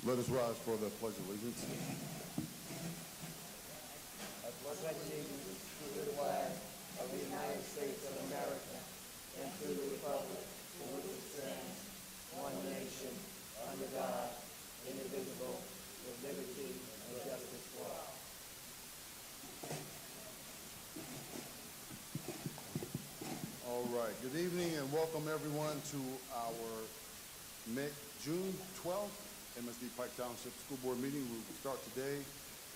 Let us rise for the Pledge of Allegiance. I pledge allegiance to the flag of the United States of America and to the republic for which it stands, one nation, under God, indivisible, with liberty and justice for all. All right. Good evening and welcome everyone to our June 12th MSD Pike Township School Board meeting. We will start today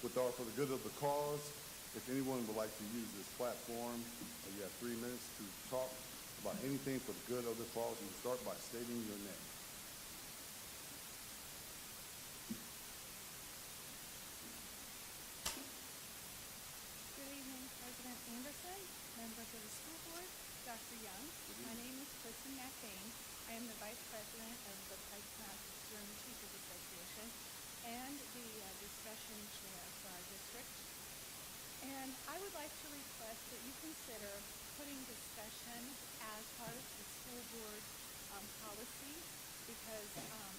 with our For the Good of the Cause. If anyone would like to use this platform, you have 3 minutes to talk about anything for the good of the cause. You can start by stating your name. Good evening, President Anderson, members of the school board, Dr. Young. My name is Kristen McBain. I am the Vice President of the Pike Township German Teachers Association and the discussion chair for our district. And I would like to request that you consider putting discussion as part of the school board policy, because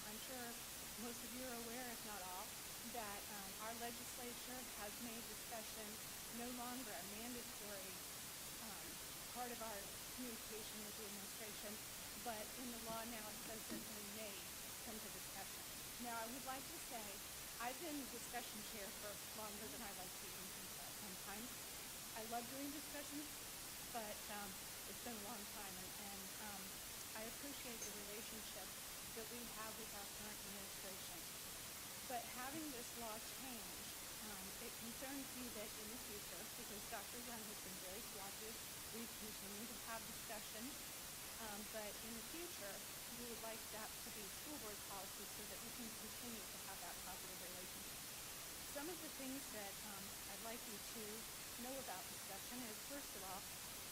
I'm sure most of you are aware, if not all, that our legislature has made discussion no longer a mandatory part of our communication with the administration, but in the law now it says that we may come to discussion. Now I would like to say I've been discussion chair for longer than I like to even confess sometimes. I love doing discussions, but it's been a long time, and I appreciate the relationship that we have with our current administration. But having this law change, it concerns me that in the future, because Dr. Young has been very cooperative, we continue to have discussion, but in the future, we would like that to be school board policy so that we can continue to have that positive relationship. Some of the things that I'd like you to know about discussion is, first of all,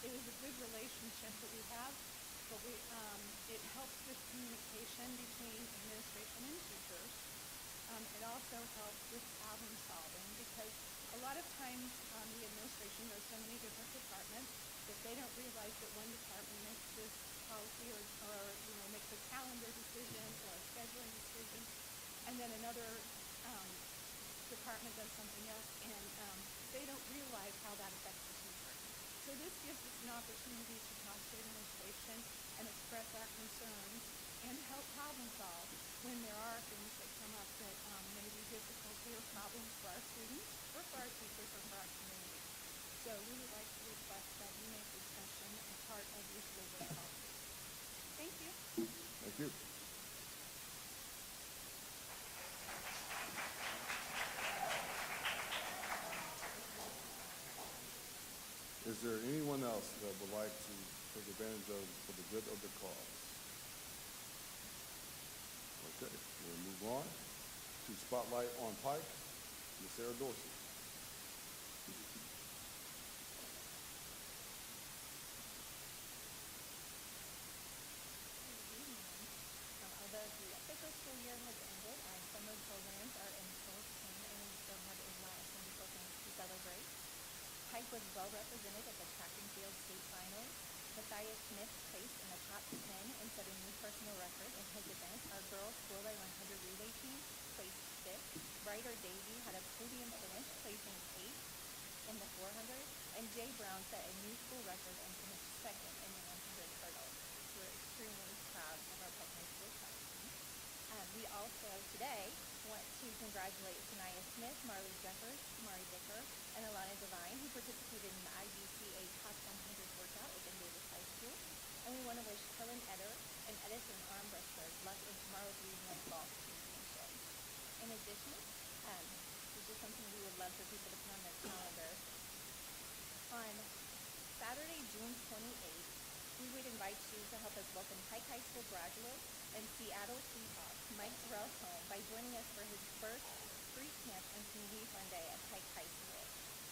it is a good relationship that we have, but it helps with communication between administration and teachers. It also helps with problem solving, because a lot of times the administration knows so many different departments that they don't realize that one department makes this policy or makes a calendar decision or a scheduling decision, and then another department does something else, and they don't realize how that affects the teacher. So this gives us an opportunity to talk to administration and express our concerns and help problem solve when there are things that come up that may be difficulty or problems for our students or for our teachers or for our community. So we would like to request that you make discussion a part of your school board policy. Thank you. Thank you. Is there anyone else that would like to take advantage of for the good of the cause? Okay, we'll move on to Spotlight on Pike, Ms. Sarah Dorsey. Although the official school year has ended, our summer programs are in full swing, and we still have a lot of wonderful things to celebrate. Pike was well represented at the track and field state finals. Matthias Smith placed in the top 10 and set a new personal record in his event. Our girls 4x100 relay team placed 5th. Ryder Davey had a podium finish, placing 8th in the 400, and Jay Brown set a new school record and finished 2nd in the 100 hurdle. We're extremely proud of our Pike High School track team. We also today want to congratulate Sanaya Smith, Marley Jeffers, Mari Bicker, and Alana Devine, who participated in the IBCA Top 100 workout within Davis High School. And we want to wish Helen Eder and Edison Armbruster luck in tomorrow's regional golf championship. In addition, this is something we would love for people to put on their calendar. On Saturday, June 28th, we would invite you to help us welcome Pike High School graduate and Seattle Seahawks Mike Terrell's home by joining us for his first free camp and community fun day at Pike High School.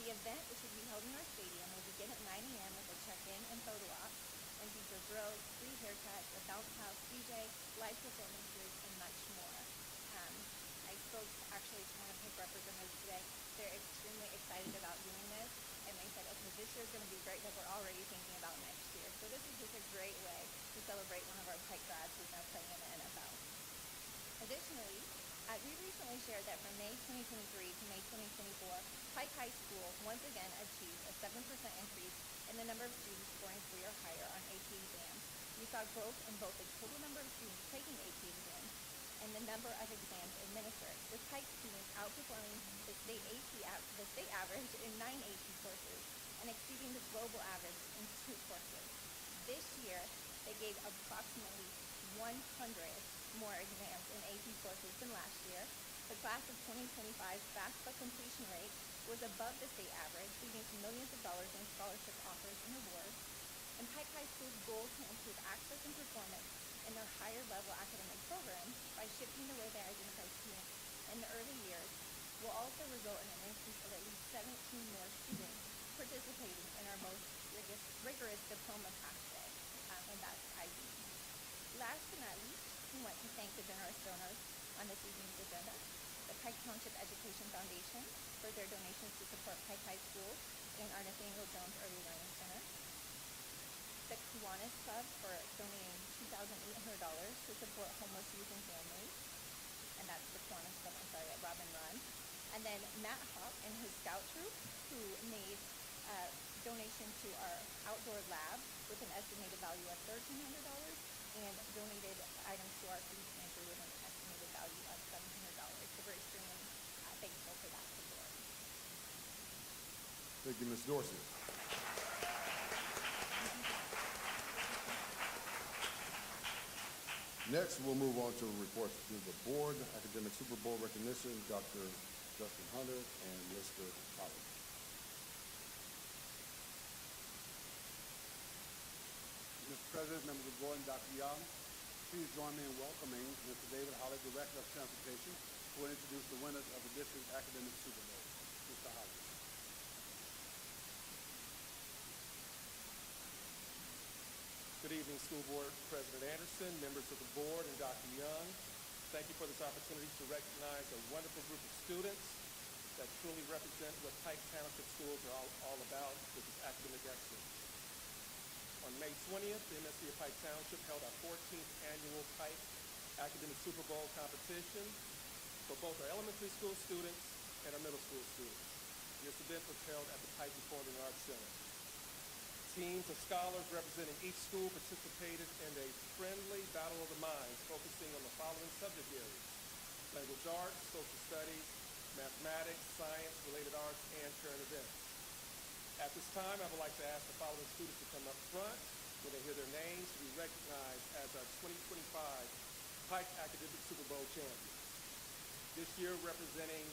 The event, which will be held in our stadium, will begin at 9 a.m. with a check-in and photo op, and feature grills, free haircuts, a bounce house DJ, live performances, and much more. I spoke actually to one of his representatives today. They're extremely excited about doing this, and they said, okay, this year's going to be great, but we're already thinking about next year. So this is just a great way to celebrate one of our Pike grads who's now playing in the NFL. Additionally, we recently shared that from May 2023 to May 2024, Pike High School once again achieved a 7% increase in the number of students scoring 3 or higher on AP exams. We saw growth in both the total number of students taking AP exams and the number of exams administered, with Pike students outperforming the state average in 9 AP courses and exceeding the global average in 2 courses. This year, they gave approximately 100 more exams in AP courses than last year. The class of 2025's FAFSA completion rate was above the state average, leading to millions of dollars in scholarship offers and awards. And Pike High School's goal to improve access and performance in their higher level academic programs by shifting the way they identify students in the early years will also result in an increase of at least 17 more students participating in our most rigorous diploma pathway, and that's IB. Last but not least, we want to thank the generous donors on this evening's agenda, the Pike Township Education Foundation for their donations to support Pike High School and our Nathaniel Jones Early Learning Center, the Kiwanis Club for donating $2,800 to support homeless youth and families, and that's the Kiwanis Club, at Robin Run, and then Matt Hawk and his scout troop, who made a donation to our outdoor lab with an estimated value of $1,300 and donated items to our food pantry with an estimated value of $700. So we're extremely thankful for that support. Thank you, Ms. Dorsey. Next, we'll move on to reports to the board. Academic Super Bowl recognition, Dr. Justin Hunter and Mr. Collins. Mr. President, members of the board, and Dr. Young, please join me in welcoming Mr. David Holly, Director of Transportation, who will introduce the winners of the district academic Super Bowl. Mr. Holly. Good evening, School Board President Anderson, members of the board, and Dr. Young. Thank you for this opportunity to recognize a wonderful group of students that truly represent what Pike Township schools are all about, which is academic excellence. On May 20th, the MSD of Pike Township held our 14th annual Pike Academic Super Bowl competition for both our elementary school students and our middle school students. This event was held at the Pike Performing Arts Center. Teams of scholars representing each school participated in a friendly battle of the minds focusing on the following subject areas: language arts, social studies, mathematics, science, related arts, and current events. At this time, I would like to ask the following students to come up front when they hear their names to be recognized as our 2025 Pike Academic Super Bowl champions. This year, representing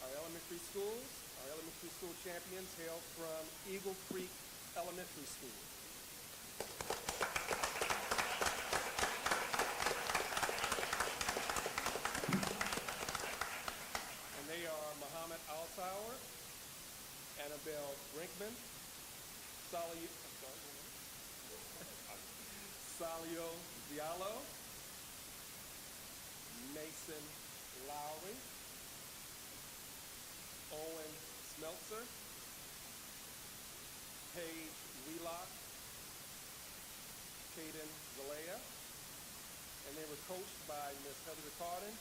our elementary schools, our elementary school champions hail from Eagle Creek Elementary School. And they are Muhammad Altower, Annabelle Brinkman, Salio Diallo, Mason Lowry, Owen Smeltzer, Paige Wheelock, Caden Zalea, and they were coached by Ms. Heather Ricardin,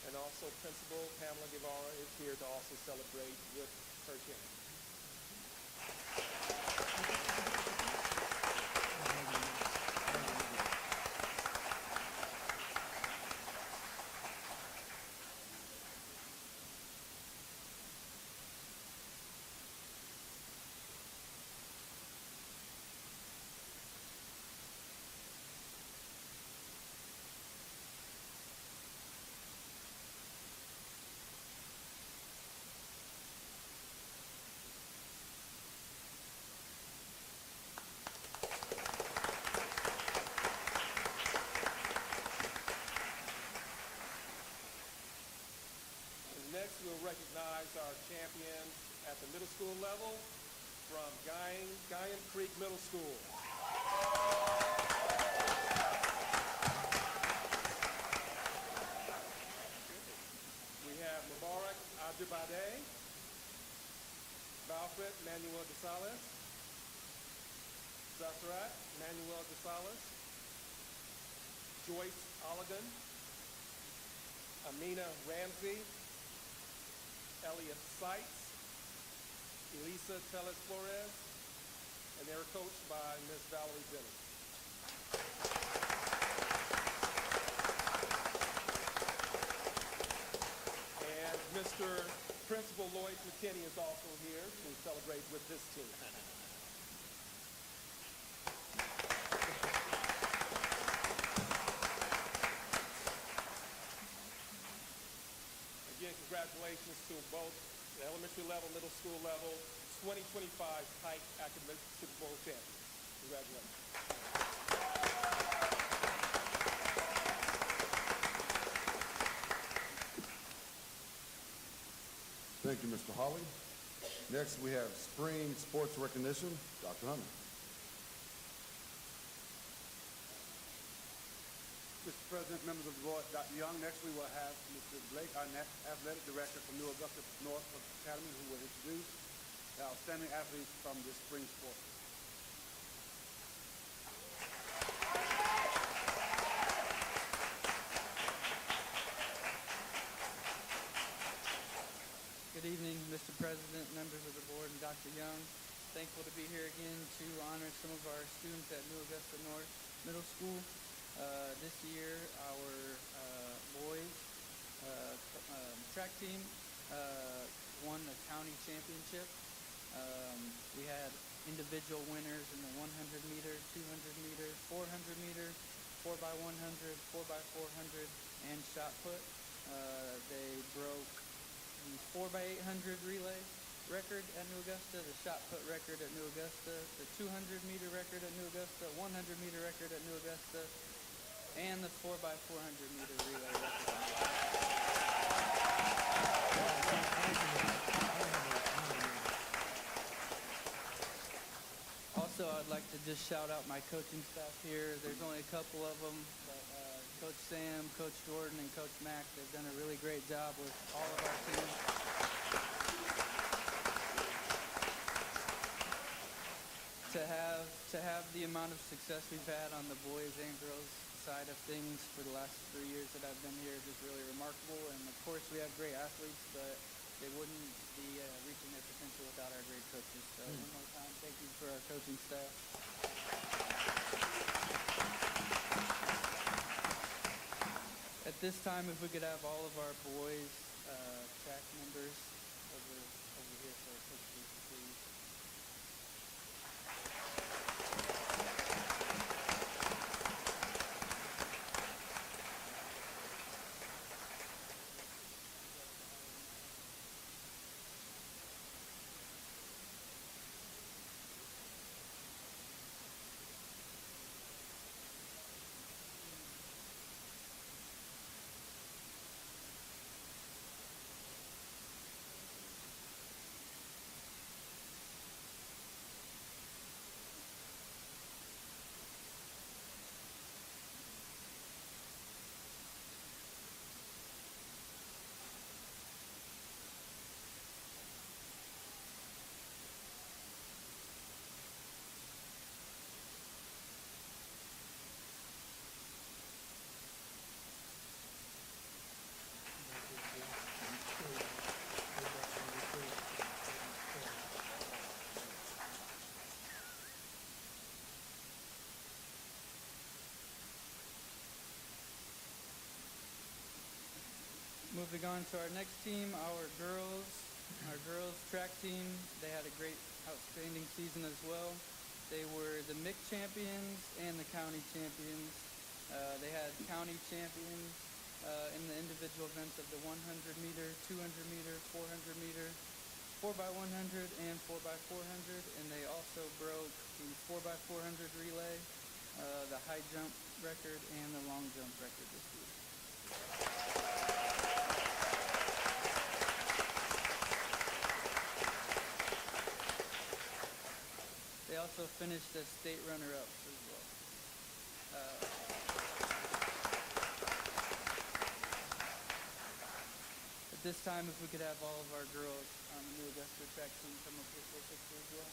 and also Principal Pamela Guevara is here to also celebrate with her champion. Next, we'll recognize our champions at the middle school level from Guyan Creek Middle School. We have Mubarak Ajibade, Balfred Manuel de Salas, Zafrat Manuel de Salas, Joyce Olligan, Amina Ramsey, Elliot Seitz, Elisa Teles Flores, and they were coached by Ms. Valerie Bennett. And Mr. Principal Lloyd McKinney is also here to celebrate with this team. Again, congratulations to both the elementary level, middle school level, 2025 Pike Academic Super Bowl champions. Congratulations. Thank you, Mr. Holly. Next, we have spring sports recognition. Dr. Hunter. Mr. President, members of the board, Dr. Young, next we will have Mr. Blake, our athletic director from New Augusta North Academy, who will introduce the outstanding athletes from this spring sport. Good evening, Mr. President, members of the board, and Dr. Young. Thankful to be here again to honor some of our students at New Augusta North Middle School. This year, our boys track team won the county championship. We had individual winners in the 100 meter, 200 meter, 400 meter, 4x100, 4x400, and shot put. They broke the 4x800 relay record at New Augusta, the shot put record at New Augusta, the 200 meter record at New Augusta, 100 meter record at New Augusta, and the 4x400 meter relay record. Also, I'd like to just shout out my coaching staff here. There's only a couple of them, but Coach Sam, Coach Jordan, and Coach Mack, they've done a really great job with all of our teams. To have the amount of success we've had on the boys and girls side of things for the last 3 years that I've been here is just really remarkable. And of course, we have great athletes, but they wouldn't be reaching their potential without our great coaches. So one more time, thank you for our coaching staff. At this time, if we could have all of our boys track members over here for a picture, please. Moving on to our next team, our girls track team. They had a great, outstanding season as well. They were the MIC champions and the county champions. They had county champions in the individual events of the 100 meter, 200 meter, 400 meter, 4x100, and 4x400. And they also broke the 4x400 relay, the high jump record, and the long jump record this year. They also finished as state runner-ups as well. At this time, if we could have all of our girls on the New Augusta track team come up here for a picture as well.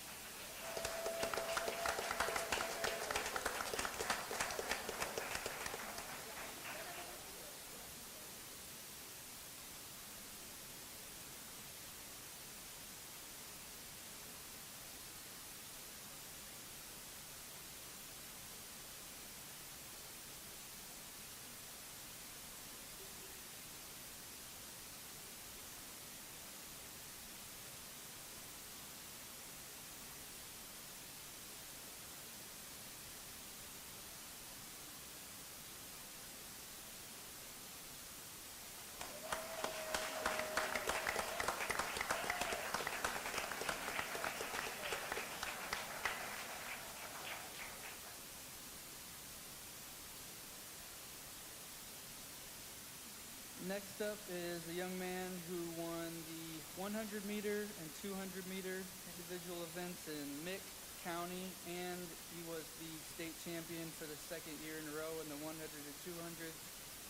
Next up is a young man who won the 100-meter and 200-meter individual events in Mick County, and he was the state champion for the second year in a row in the 100 and 200.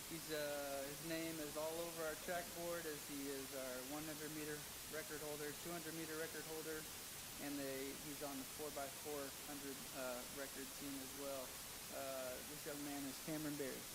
His name is all over our track board as he is our 100-meter record holder, 200-meter record holder, and he's on the 4x400 record team as well. This young man is Cameron Berry.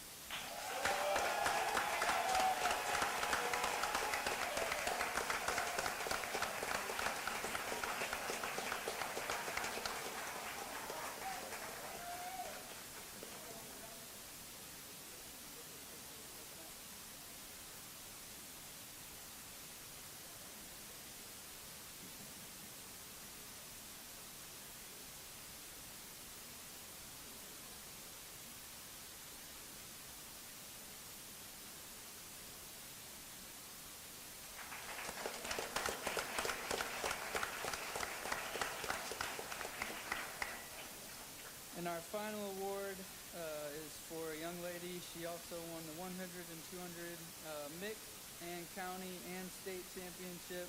And our final award is for a young lady. She also won the 100 and 200 mixed and county and state championship,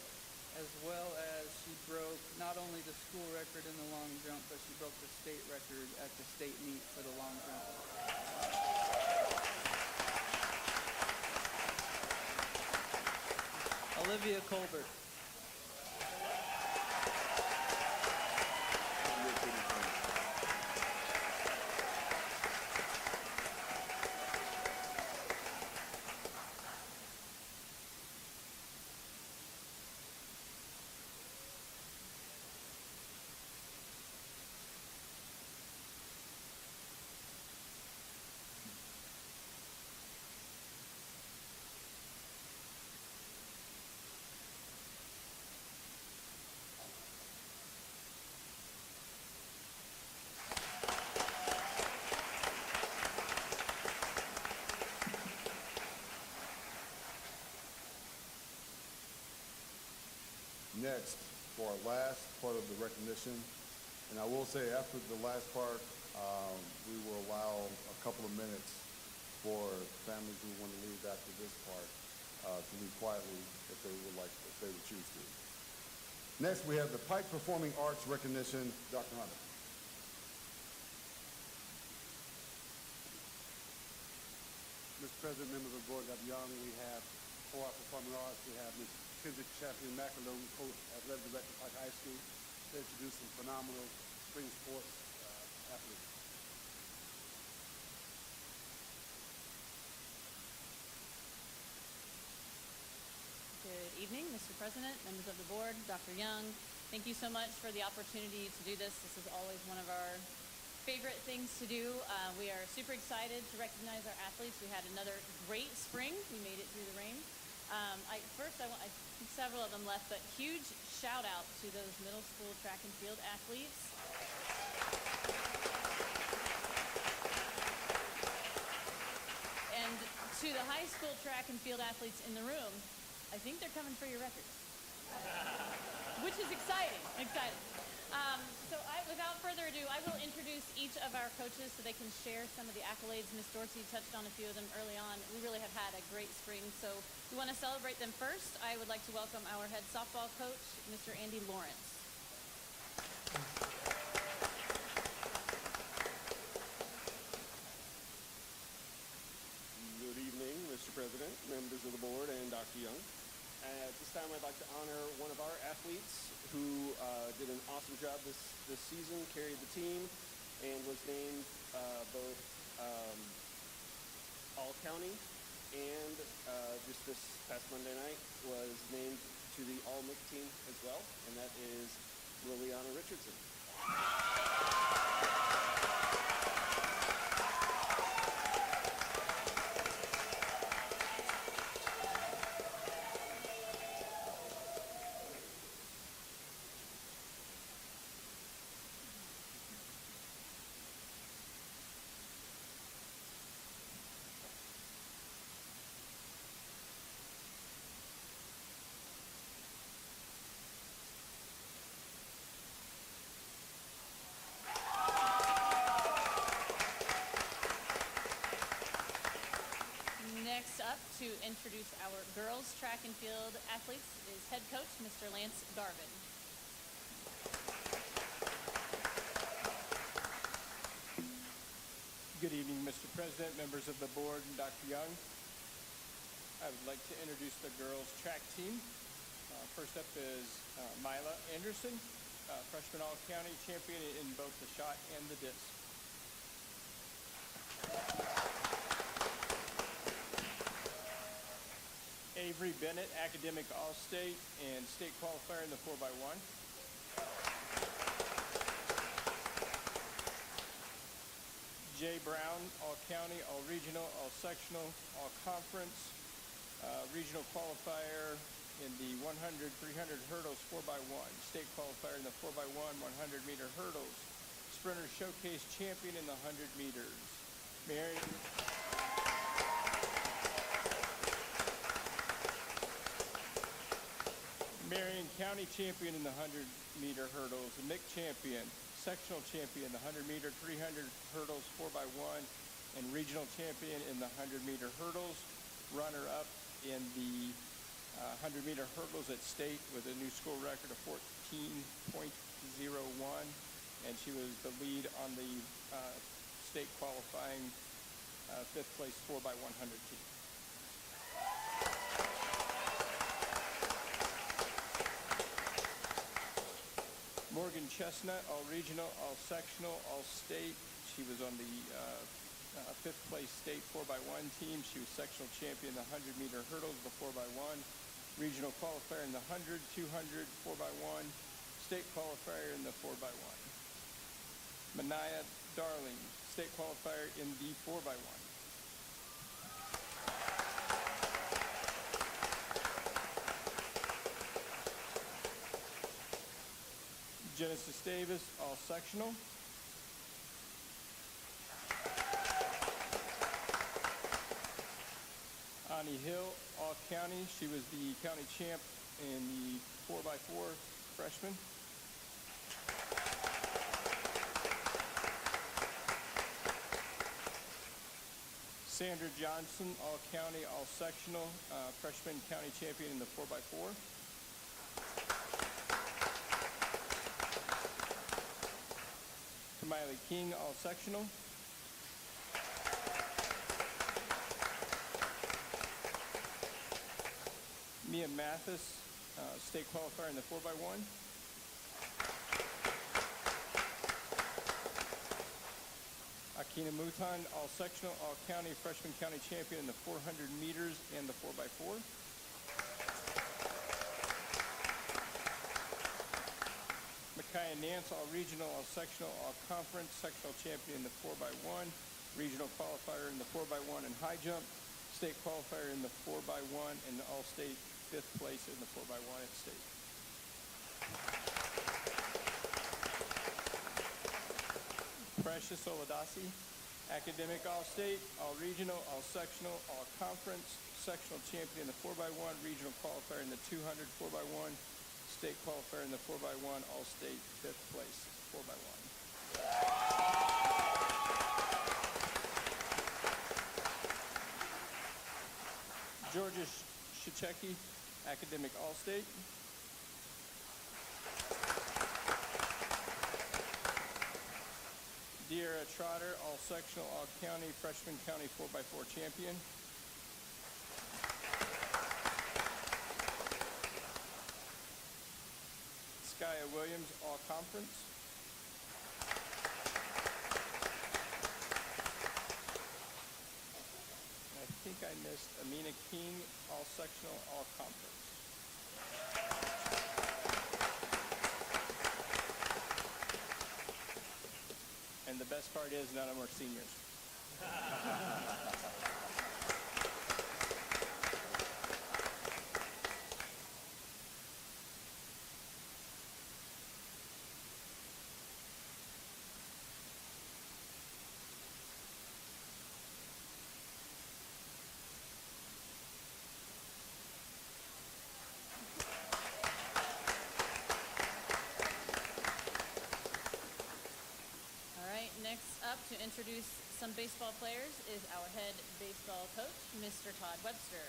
as well as she broke not only the school record in the long jump, but she broke the state record at the state meet for the long jump. Olivia Colbert. Next, for our last part of the recognition, and I will say after the last part, we will allow a couple of minutes for families who want to leave after this part to leave quietly if they would choose to. Next, we have the Pike Performing Arts recognition, Dr. Hunter. Mr. President, members of the board, Dr. Young, we have for our performing arts, we have Ms. Kendrick Champion-McAloon, athletic director of Pike High School, to introduce some phenomenal spring sports athletes. Good evening, Mr. President, members of the board, Dr. Young. Thank you so much for the opportunity to do this. This is always one of our favorite things to do. We are super excited to recognize our athletes. We had another great spring. We made it through the rain. I think several of them left, but huge shout out to those middle school track and field athletes. And to the high school track and field athletes in the room, I think they're coming for your records, which is exciting. Without further ado, I will introduce each of our coaches so they can share some of the accolades. Ms. Dorsey touched on a few of them early on. We really have had a great spring, so we want to celebrate them first. I would like to welcome our head softball coach, Mr. Andy Lawrence. Good evening, Mr. President, members of the board, and Dr. Young. At this time, I'd like to honor one of our athletes who did an awesome job this season, carried the team, and was named both All-County and just this past Monday night was named to the All-MIC team as well, and that is Liliana Richardson. up to introduce our girls track and field athletes is head coach, Mr. Lance Garvin. Good evening, Mr. President, members of the board, and Dr. Young. I would like to introduce the girls track team. First up is Mila Anderson, freshman all-county champion in both the shot and the disc. Avery Bennett, academic all-state and state qualifier in the 4x1. Jay Brown, all-county, all-regional, all-sectional, all-conference, regional qualifier in the 100, 300 hurdles 4x1, state qualifier in the 4x1, 100-meter hurdles, sprinter showcase champion in the 100 meters. Marion County champion in the 100-meter hurdles, Mick champion, sectional champion, the 100-meter, 300 hurdles 4x1, and regional champion in the 100-meter hurdles, runner-up in the 100-meter hurdles at state with a new school record of 14.01, and she was the lead on the state qualifying fifth place 4x100 team. Morgan Chestnut, all regional, all sectional, all state. She was on the fifth place state 4x1 team. She was sectional champion in the 100-meter hurdles, the 4x1. Regional qualifier in the 100, 200, 4x1. State qualifier in the 4x1. Manaya Darling, state qualifier in the 4x1. Genesis Davis, all sectional. Ani Hill, all county. She was the county champ in the 4x4 freshman. Sandra Johnson, all county, all sectional, freshman county champion in the 4x4. Miley King, all sectional. Mia Mathis, state qualifier in the 4x1. Akina Mutan, all sectional, all county, freshman county champion in the 400 meters and the 4x4. Micaiah Nance, all regional, all sectional, all conference, sectional champion in the 4x1, regional qualifier in the 4x1 and high jump, state qualifier in the 4x1, and all-state fifth place in the 4x1 at state. Precious Oladasi, academic all-state, all regional, all sectional, all conference, sectional champion in the 4x1, regional qualifier in the 200 4x1, state qualifier in the 4x1, all-state fifth place 4x1. Georgia Shicheki, academic all-state. Deira Trotter, all sectional, all county, freshman county 4x4 champion. Skya Williams, all conference. I think I missed Amina King, all sectional, all conference. And the best part is none of them are seniors. Next up to introduce some baseball players is our head baseball coach, Mr. Todd Webster.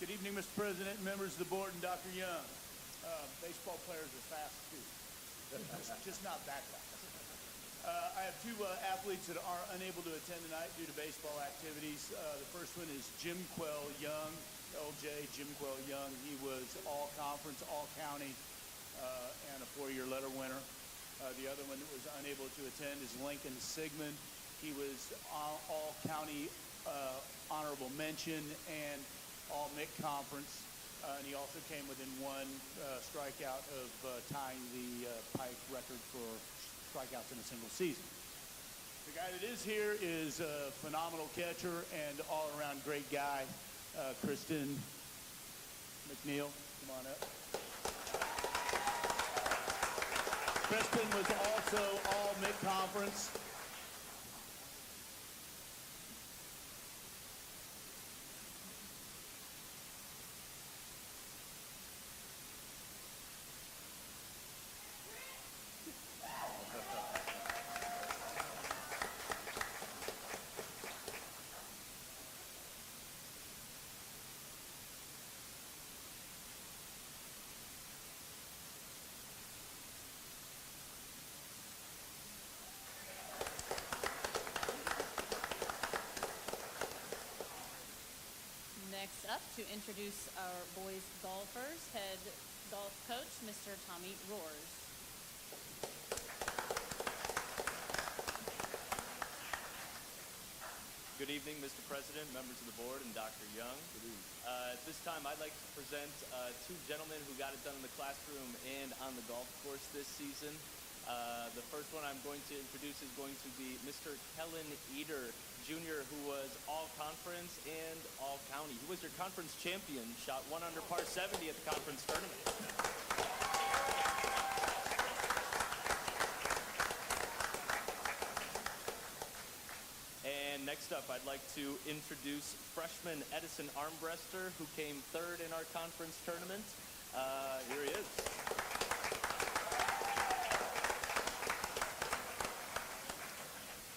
Good evening, Mr. President, members of the board, and Dr. Young. Baseball players are fast, too. just not that fast. I have two athletes that are unable to attend tonight due to baseball activities. The first one is Jim Quell Young, LJ Jim Quell Young. He was all-conference, all-county, and a 4-year letter winner. The other one that was unable to attend is Lincoln Sigmund. He was all-county honorable mention and all-MIC conference. And he also came within one strikeout of tying the Pike record for strikeouts in a single season. The guy that is here is a phenomenal catcher and all-around great guy, Kristen McNeil. Come on up. Kristen was also all-MIC conference. Next up, to introduce our boys golfers, head golf coach, Mr. Tommy Roars. Good evening, Mr. President, members of the board, and Dr. Young. At this time, I'd like to present two gentlemen who got it done in the classroom and on the golf course this season. The first one I'm going to introduce is going to be Mr. Kellen Eder, Jr., who was all-conference and all-county. He was your conference champion, shot 1 under par 70 at the conference tournament. And next up, I'd like to introduce freshman Edison Armbruster, who came 3rd in our conference tournament. Here he is.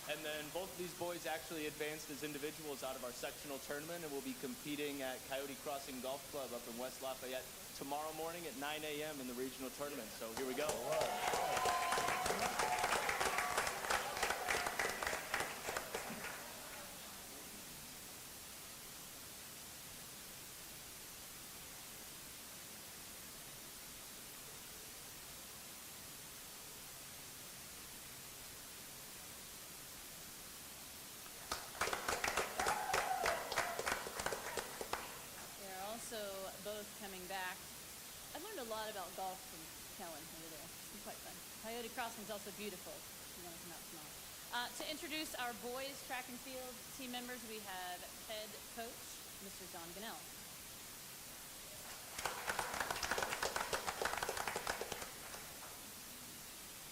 And then both of these boys actually advanced as individuals out of our sectional tournament and will be competing at Coyote Crossing Golf Club up in West Lafayette tomorrow morning at 9 a.m. in the regional tournament. So here we go. Both coming back. I learned a lot about golf from Kellen over there. It's been quite fun. Coyote Crossing is also beautiful. If you want to come out tomorrow. To introduce our boys track and field team members, we have head coach, Mr. John Gunnell.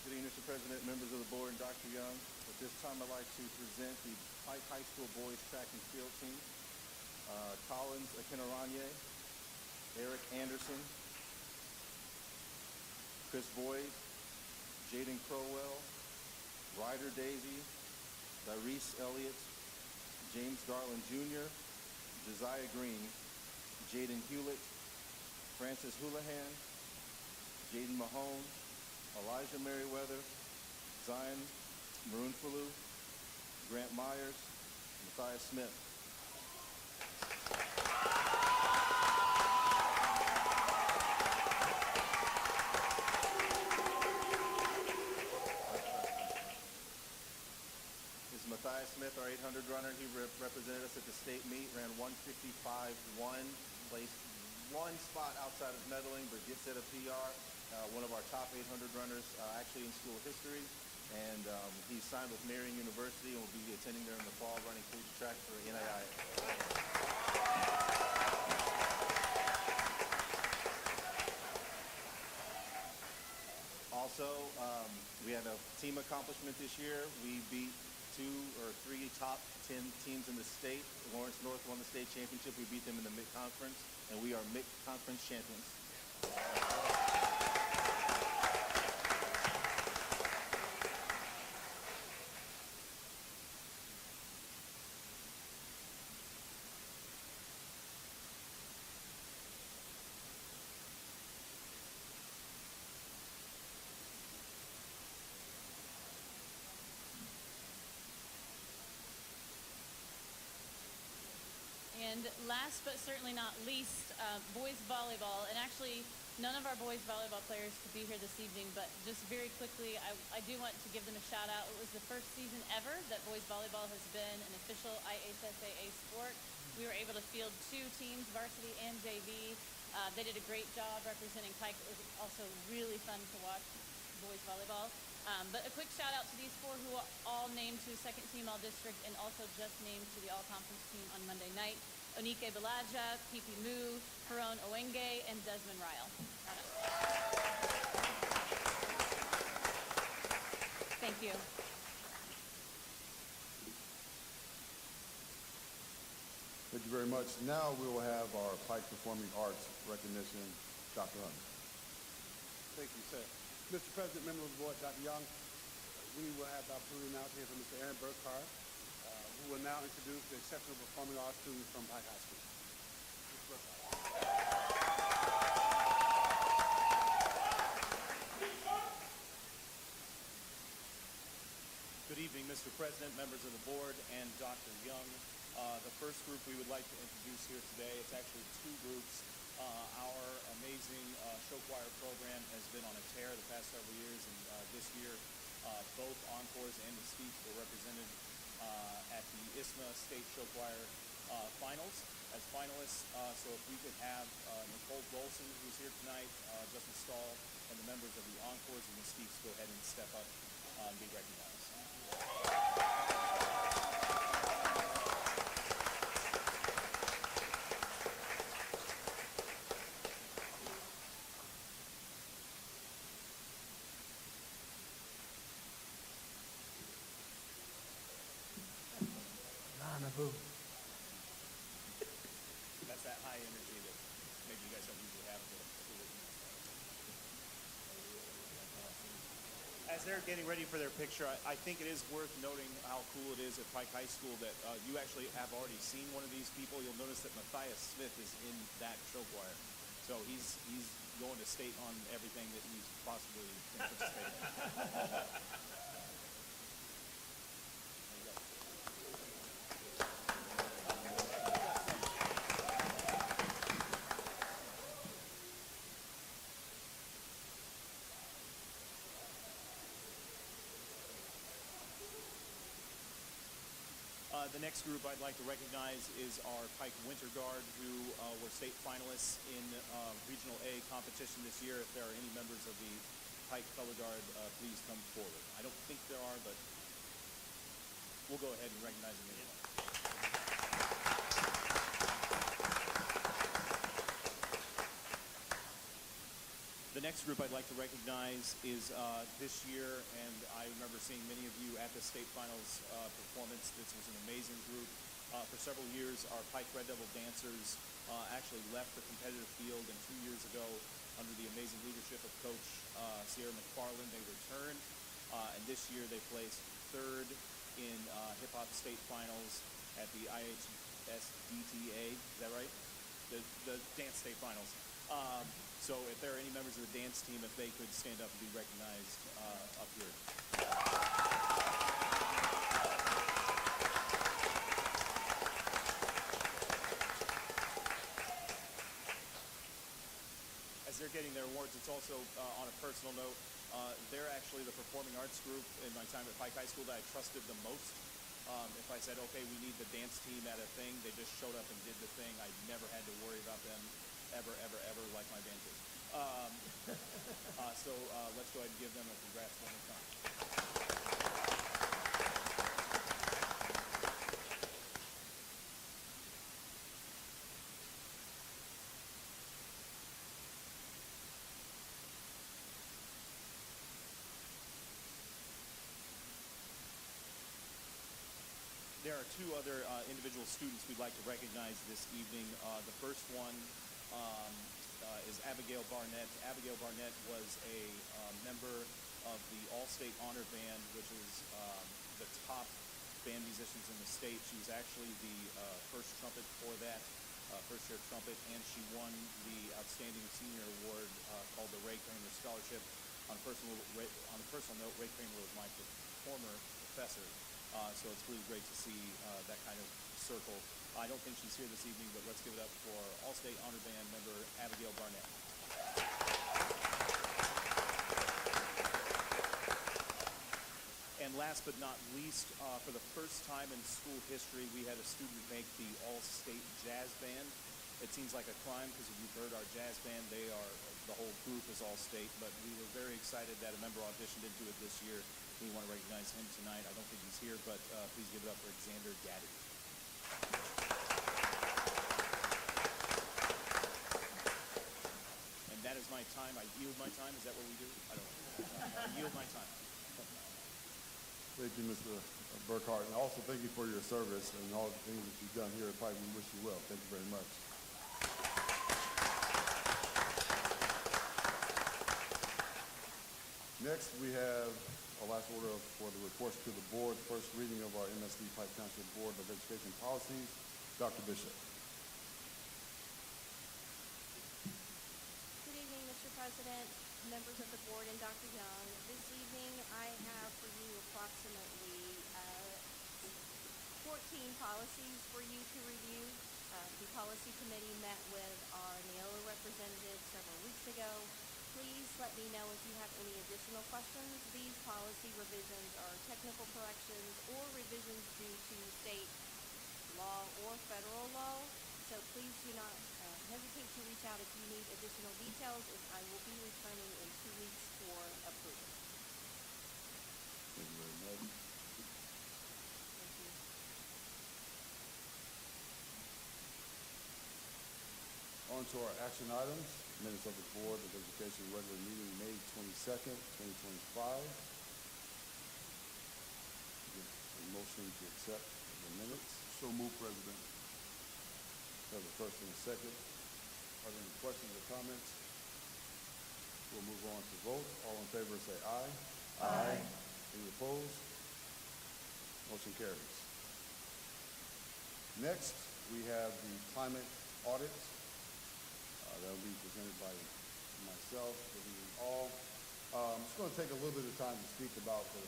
Good evening, Mr. President, members of the board, and Dr. Young. At this time, I'd like to present the Pike High School boys track and field team. Collins Akinaranye, Eric Anderson, Chris Boyd, Jaden Crowell, Ryder Daisy, Darice Elliott, James Garland Jr., Josiah Green, Jaden Hewlett, Francis Houlihan, Jaden Mahone, Elijah Merriweather, Zion Maroonfalu, Grant Myers, Matthias Smith. Matthias Smith, our 800 runner, he represented us at the state meet, ran 155.1, placed one spot outside of medaling, but did set a PR. One of our top 800 runners, actually in school history, and he's signed with Marion University and will be attending there in the fall, running collegiate track for NAIA. Also, we had a team accomplishment this year. We beat 2 or 3 top 10 teams in the state. Lawrence North won the state championship. We beat them in the MIC conference, and we are MIC conference champions. And last but certainly not least, boys volleyball. And actually, none of our boys volleyball players could be here this evening, but just very quickly, I do want to give them a shout out. It was the first season ever that boys volleyball has been an official IHSAA sport. We were able to field 2 teams, varsity and JV. They did a great job representing Pike. It was also really fun to watch boys volleyball. But a quick shout out to these 4 who are all named to second team all district and also just named to the all conference team on Monday night. Onike Balaja, Pipi Mu, Haron Owenge, and Desmond Ryle. Thank you. Thank you very much. Now we will have our Pike Performing Arts recognition. Dr. Hunt. Thank you, sir. Mr. President, members of the board, Dr. Young, we will have the opportunity now to hear from Mr. Aaron Burkhart, who will now introduce the exceptional performing arts students from Pike High School. Mr. Burkhart. Good evening, Mr. President, members of the board, and Dr. Young. The first group we would like to introduce here today, it's actually 2 groups. Our amazing show choir program has been on a tear the past several years, and this year both encores and the speech were represented at the ISMA State Show Choir finals as finalists. So if we could have Nicole Golson, who's here tonight, Justin Stahl, and the members of the encores and the speech go ahead and step up and be recognized. That's that high energy that maybe you guys don't usually have. As they're getting ready for their picture, I think it is worth noting how cool it is at Pike High School that you actually have already seen one of these people. You'll notice that Matthias Smith is in that show choir. So he's going to state on everything that he's possibly can participate in. The next group I'd like to recognize is our Pike Winter Guard, who were state finalists in Regional A competition this year. If there are any members of the Pike Color Guard, please come forward. I don't think there are, but we'll go ahead and recognize them anyway. The next group I'd like to recognize is this year, and I remember seeing many of you at the state finals performance. This was an amazing group. For several years, our Pike Red Devil dancers actually left the competitive field, and 2 years ago, under the amazing leadership of Coach Sierra McFarland, they returned, and this year they placed 3rd in hip hop state finals at the IHSDTA. Is that right? The dance state finals. So if there are any members of the dance team, if they could stand up and be recognized up here. As they're getting their awards, it's also on a personal note, they're actually the performing arts group in my time at Pike High School that I trusted the most. If I said, okay, we need the dance team at a thing, they just showed up and did the thing. I never had to worry about them ever, like my band did. So let's go ahead and give them a congrats one more time. There are 2 other individual students we'd like to recognize this evening. The first one is Abigail Barnett. Abigail Barnett was a member of the All-State Honor Band, which is the top band musicians in the state. She was actually the first trumpet for that, first chair trumpet, and she won the Outstanding Senior Award called the Ray Kramer Scholarship. On a personal note, Ray Kramer was my former professor So it's really great to see that kind of circle. I don't think she's here this evening, but let's give it up for All-State Honor Band member Abigail Barnett. And last but not least, for the first time in school history, we had a student make the All-State Jazz Band. It seems like a crime because if you've heard our jazz band, the whole group is All-State, but we were very excited that a member auditioned into it this year. We want to recognize him tonight. I don't think he's here, but please give it up for Xander Gaddy. And that is my time. I yield my time. Is that what we do? I don't know. I yield my time. Thank you, Mr. Burkhart, and also thank you for your service and all the things that you've done here at Pike. We wish you well. Thank you very much. Next, we have our last order for the reports to the board. First reading of our MSD Pike Township Board of Education policies. Dr. Bishop. Good evening, Mr. President, members of the board, and Dr. Young. This evening, I have for you approximately 14 policies for you to review. The policy committee met with our Neola representative several weeks ago. Please let me know if you have any additional questions. These policy revisions are technical corrections or revisions due to state law or federal law. So please do not hesitate to reach out if you need additional details, as I will be returning in 2 weeks for approval. Thank you very much. Thank you. On to our action items. Minutes of the Board of Education regular meeting May 22nd, 2025. A motion to accept the minutes. So move, President. We have a first and a second. Are there any questions or comments? We'll move on to vote. All in favor say aye. Aye. Any opposed? Motion carries. Next, we have the climate audit. That will be presented by myself, all. I'm just going to take a little bit of time to speak about the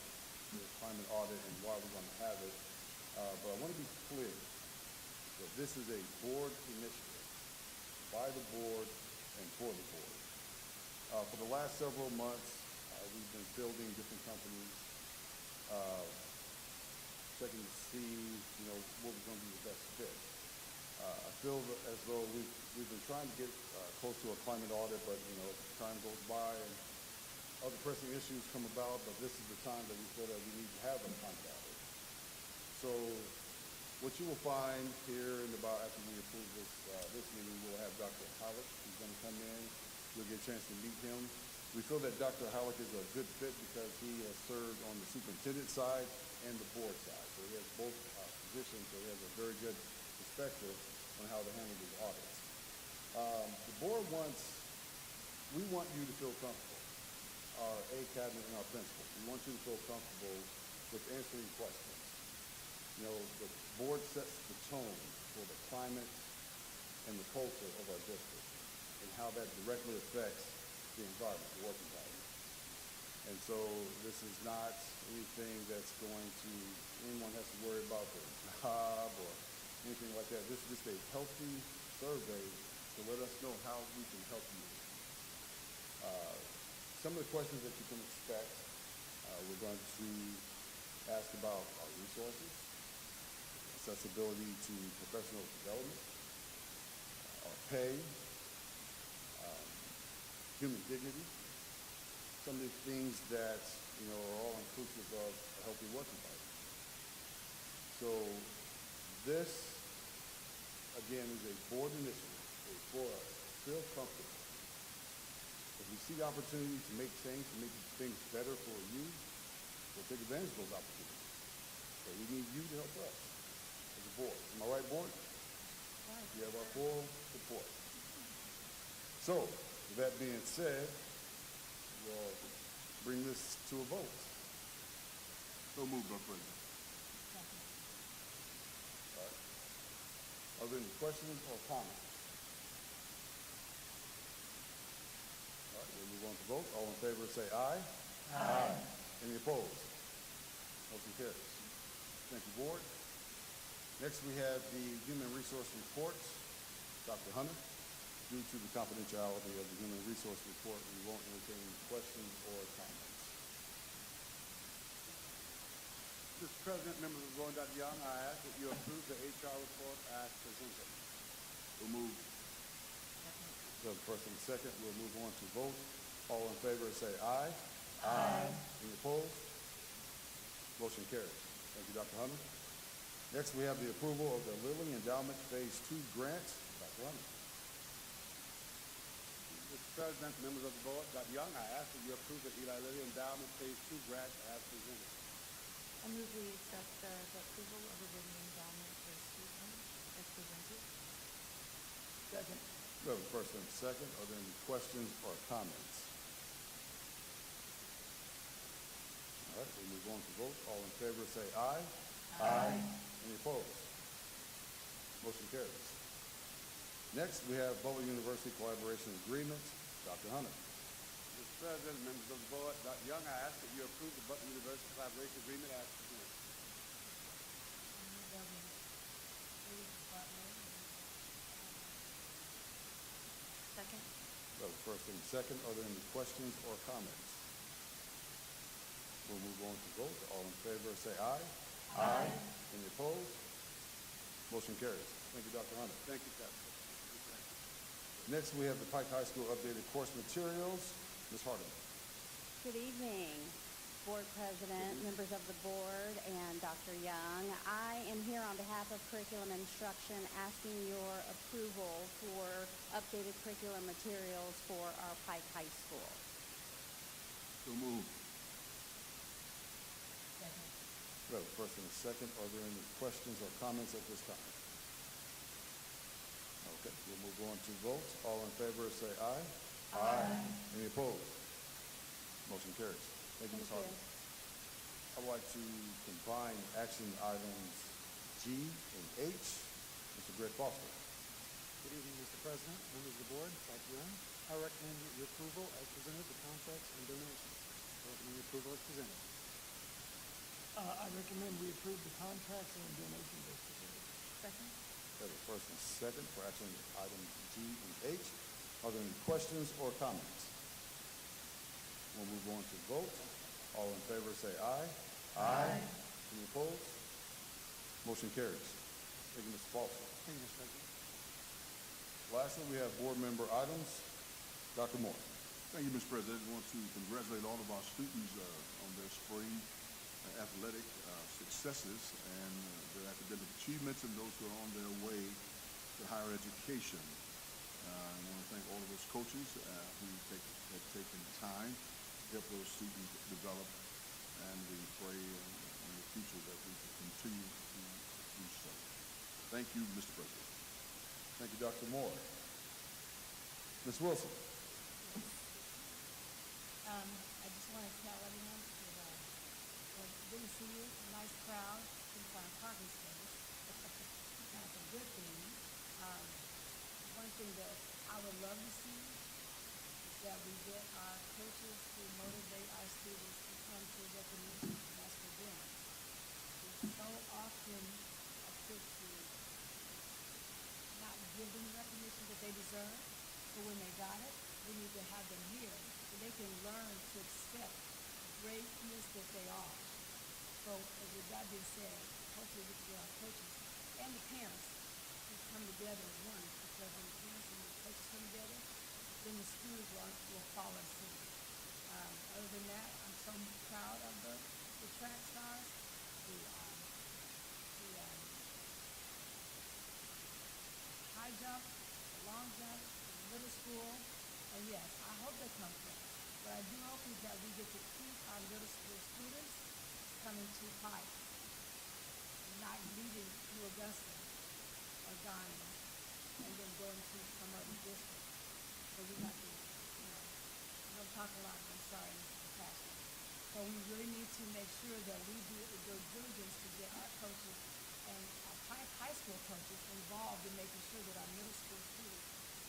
climate audit and why we're going to have it. But I want to be clear that this is a board initiative by the board and for the board. For the last several months, we've been building different companies, checking to see, what was going to be the best fit. I feel as though we've been trying to get close to a climate audit, but time goes by and other pressing issues come about. But this is the time that we feel that we need to have a climate audit. So, what you will find here in about after we approve this meeting, we'll have Dr. Halleck. He's going to come in. You'll get a chance to meet him. We feel that Dr. Halleck is a good fit because he has served on the superintendent side and the board side. So he has both positions. So he has a very good perspective on how to handle these audits. The board we want you to feel comfortable, our A cabinet and our principals. We want you to feel comfortable with answering questions. The board sets the tone for the climate and the culture of our district and how that directly affects the environment, the work environment. And so this is not anything that's anyone has to worry about their job or anything like that. This is just a healthy survey to let us know how we can help you. Some of the questions that you can expect, we're going to ask about our resources, accessibility to professional development, our pay, human dignity, some of the things that are all inclusive of a healthy work environment. So this, again, is a board initiative for us. Feel comfortable. If we see opportunities to make change, to make things better for you, we'll take advantage of those opportunities. So we need you to help us as a board. Am I right, board? Right. You have our full support. So, with that being said, we'll bring this to a vote. So move, Dr. President. All right. Are there any questions or comments? All right, we'll move on to vote. All in favor say aye. Aye. Any opposed? Motion carries. Thank you, Board. Next, we have the Human Resource Reports. Dr. Hunter, due to the confidentiality of the Human Resource Report, we won't entertain questions or comments. Mr. President, members of the board, Dr. Young, I ask that you approve the HR report as presented. We'll move. So the first and the second, we'll move on to vote. All in favor say aye. Aye. Any opposed? Motion carries. Thank you, Dr. Hunter. Next, we have the approval of the Lilly Endowment Phase 2 grant. Dr. Hunter. Mr. President, members of the board, Dr. Young, I ask that you approve the Eli Lilly Endowment Phase 2 grant as presented. I move we accept the approval of the Lilly Endowment for student as presented. Second. We have a first and a second. Are there any questions or comments? All right, we move on to vote. All in favor say aye. Aye. Any opposed? Motion carries. Next, we have Butler University Collaboration Agreement. Dr. Hunter. Mr. President, members of the board, Dr. Young, I ask that you approve the Butler University Collaboration Agreement as presented. Second. We have a first and a second. Are there any questions or comments? We'll move on to vote. All in favor say aye. Aye. Any opposed? Motion carries. Thank you, Dr. Hunter. Thank you, Captain. Next, we have the Pike High School updated course materials. Ms. Harden. Good evening, Board President, members of the board, and Dr. Young. I am here on behalf of Curriculum Instruction asking your approval for updated curriculum materials for our Pike High School. So moved. We have a first and a second. Are there any questions or comments at this time? Okay, we'll move on to vote. All in favor say aye. Aye. Any opposed? Motion carries. Thank you, Ms. Harden. I would like to combine action items G and H. Mr. Greg Foster. Good evening, Mr. President, members of the board, Dr. Young. I recommend your approval as presented, the contracts and donations. I recommend your approval as presented. I recommend we approve the contracts and donations as presented. Second. We have a first and second for action items G and H. Are there any questions or comments? We'll move on to vote. All in favor say aye. Aye. Any opposed? Motion carries. Thank you, Mr. Foster. Thank you, Mr. President. Lastly, we have board member items. Dr. Moore. Thank you, Mr. President. I want to congratulate all of our students on their spring athletic successes and their academic achievements, and those who are on their way to higher education. I want to thank all of those coaches who have taken time to help those students develop, and we pray in the future that we can continue to do so. Thank you, Mr. President. Thank you, Dr. Moore. Ms. Wilson. I just want to tell everyone good to see you. A nice crowd in front of parking space. That's a good thing. One thing that I would love to see is that we get our coaches to motivate our students to come to recognition. That's for them. We so often are quick to not give them the recognition that they deserve, but when they got it, we need to have them here so they can learn to accept the greatness that they are. So, with that being said, hopefully we can get our coaches and the parents to come together as one, because when the parents and the coaches come together, then the schools will follow suit. Other than that, I'm so proud of the track stars, the high jump, the long jump, the middle school, and yes, I hope they come first. What I do hope is that we get to keep our middle school students coming to Pike, not leaving to Augusta or Ghana, and then going to some other district. So we have to, I don't talk a lot, but I'm sorry, Mr. Pastor. So we really need to make sure that we do the due diligence to get our coaches and our Pike High School coaches involved in making sure that our middle school students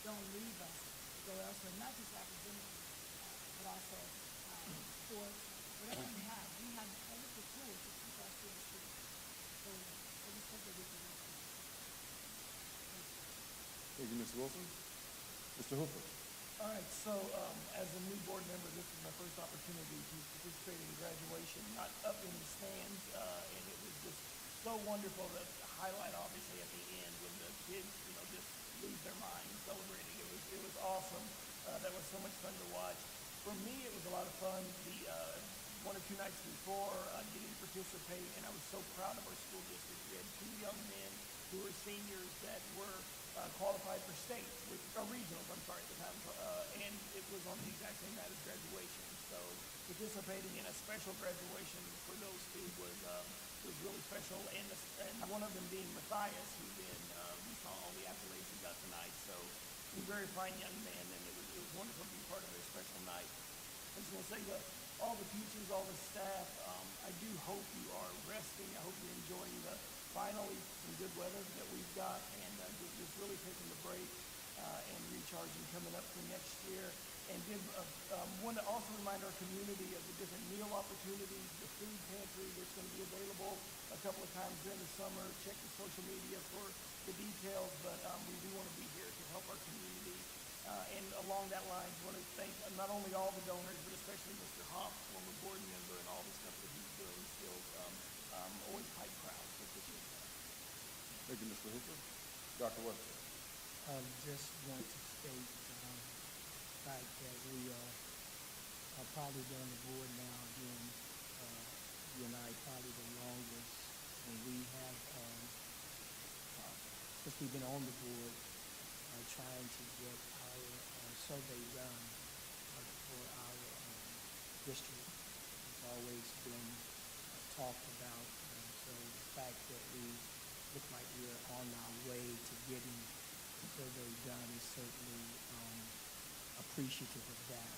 don't leave us to go elsewhere, not just academically, but also sports, whatever we have. We have every tool to keep our students here. Ms. Wilson. Mr. Hooper. All right, so as a new board member, this is my first opportunity to participate in graduation, not up in the stands, and it was just so wonderful to highlight, obviously, at the end when the kids, just lose their mind celebrating. It was awesome. That was so much fun to watch. For me, it was a lot of fun. The 1 or 2 nights before, getting to participate, and I was so proud of our school district. We had 2 young men who were seniors that were qualified for state, regionals, I'm sorry, at the time, and it was on the exact same night as graduation. So participating in a special graduation for those 2 was really special, and one of them being Matthias, who then we saw all the accolades he got tonight. So he's a very fine young man, and it was wonderful to be part of a special night. I just want to say to all the teachers, all the staff, I do hope you are resting. I hope you're enjoying finally some good weather that we've got, and just really taking the break and recharging coming up for next year. And want to also remind our community of the different meal opportunities, the food pantry that's going to be available a couple of times during the summer. Check the social media for the details, but we do want to be here to help our community. And along that line, I want to thank not only all the donors, but especially Mr. Hoff, former board member, and all the stuff that he's doing. Still always Pike proud. So appreciate that. Thank you, Mr. Hooper. Dr. Webster. Just want to state the fact that we are probably been on the board now again, you and I probably the longest, and we have, since we've been on the board, trying to get our survey done for our district. It's always been talked about, so the fact that we look like we're on our way to getting the survey done is certainly appreciative of that.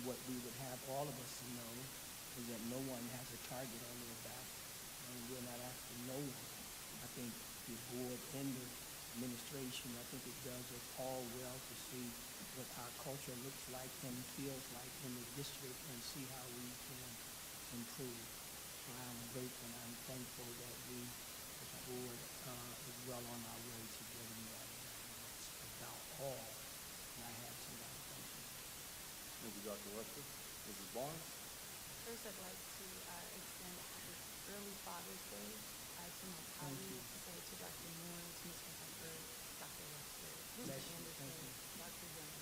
What we would have all of us to know is that no one has a target on their back, and we're not asking no one. I think the board and the administration, I think it does us all well to see what our culture looks like and feels like in the district and see how we can improve. So I'm grateful and I'm thankful that we, as a board, is well on our way to getting that done. That's about all that I have tonight. Thank you. Thank you, Dr. Webster. Mrs. Barnes. First, I'd like to extend a happy early Father's Day to my colleagues, to Dr. Moore, to Mr. Hunter, Dr. Webster, Mr. Anderson, Dr. Young.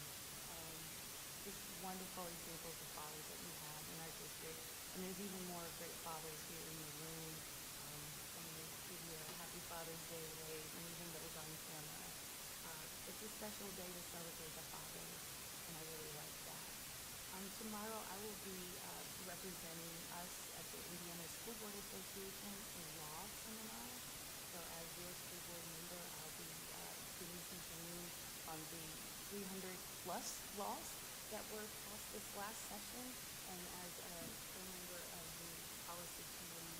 Just wonderful examples of fathers that we have in our district. And there's even more great fathers here in the room. I'm going to give you a happy Father's Day wave, and even those on camera. It's a special day to celebrate the fathers, and I really like that. Tomorrow I will be representing us at the Indiana School Board Association in law seminar. So as your school board member, I'll be giving some training on the 300 plus laws that were passed this last session. And as a co-member of the policy committee,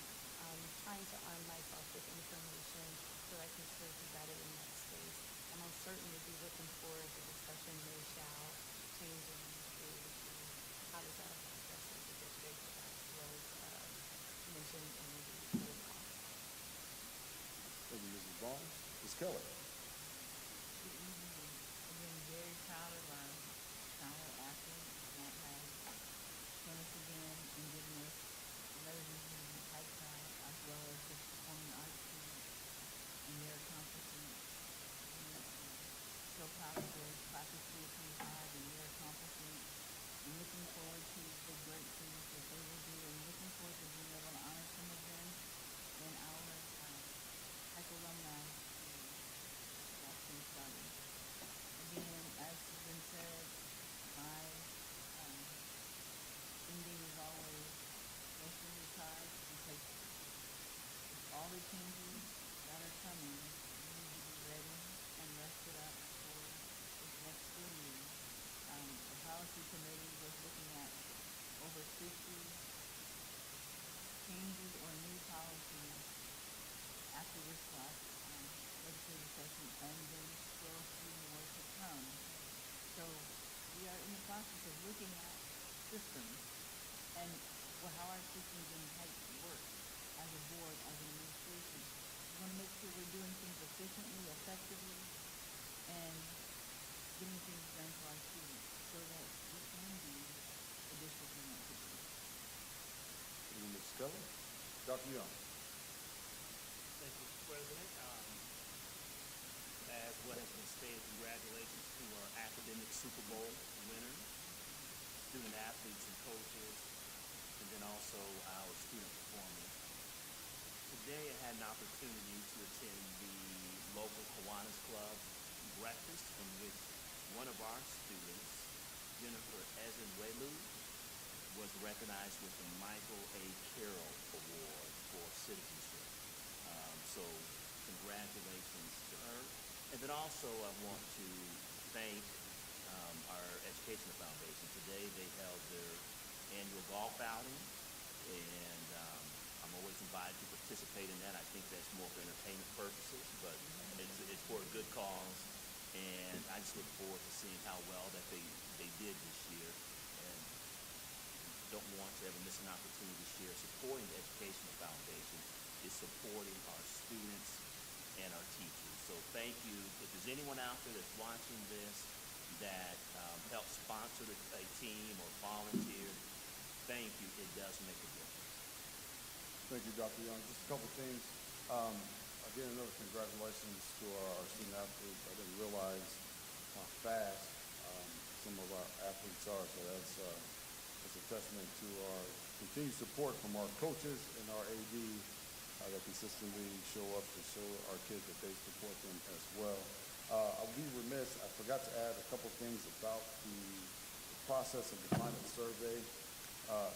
trying to arm myself with information so I can serve you better in that space. And I'll certainly be looking forward to discussion may shall change in the school. How does that affect us as a district, as was mentioned in the board policy? Thank you, Mrs. Barnes. Ms. Keller. Good evening. Again, very proud of our child athletes that have shown us again and given us another vision of the Pike Town, as well as the performing arts students and their accomplishments. So proud of the class of 2025 and their accomplishments, and looking forward to the great things that they will do, and looking forward to being able to honor some of them in our Pike alumni vaccine starting. Again, as has been said, my ending is always emotionally tied, because with all the changes that are coming, we need to be ready and rested up for this next school year. The policy committee was looking at over 50 changes or new policies after this last legislative session, and there's still a few more to come. So we are in the process of looking at systems and how our systems in Pike work as a board, as an administration. We want to make sure we're doing things efficiently, effectively, getting things done for our students so that we can be the district we want to be. Thank you, Ms. Keller. Dr. Young. Thank you, Mr. President. As what has been stated, congratulations to our academic Super Bowl winners, student athletes and coaches, and then also our student performers. Today I had an opportunity to attend the local Kiwanis Club breakfast in which one of our students, Jennifer Ezenwelu, was recognized with the Michael A. Carroll Award for citizenship. So congratulations to her. And then also I want to thank our Educational Foundation. Today they held their annual golf outing, and I'm always invited to participate in that. I think that's more for entertainment purposes, but it's for a good cause, and I just look forward to seeing how well that they did this year, and don't want to ever miss an opportunity this year. Supporting the Educational Foundation is supporting our students and our teachers. So thank you. If there's anyone out there that's watching this that helps sponsor a team or volunteer, thank you. It does make a difference. Thank you, Dr. Young. Just a couple things. Again, another congratulations to our student athletes. I didn't realize how fast some of our athletes are, so that's a testament to our continued support from our coaches and our AD that consistently show up to show our kids that they support them as well. I'll be remiss, I forgot to add a couple things about the process of the climate survey.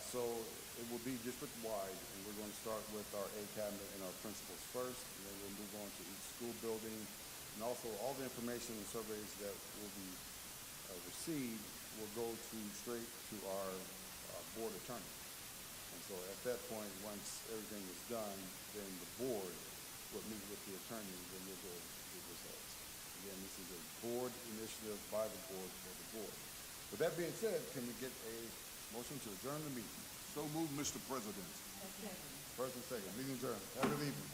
So it will be district-wide, and we're going to start with our A cabinet and our principals first, and then we'll move on to each school building. And also all the information and surveys that will be received will go straight to our board attorney. And so at that point, once everything is done, then the board will meet with the attorney, and then we'll go over the results. Again, this is a board initiative by the board for the board. With that being said, can we get a motion to adjourn the meeting? So moved, Mr. President. First and second, meeting adjourned. Have a good evening.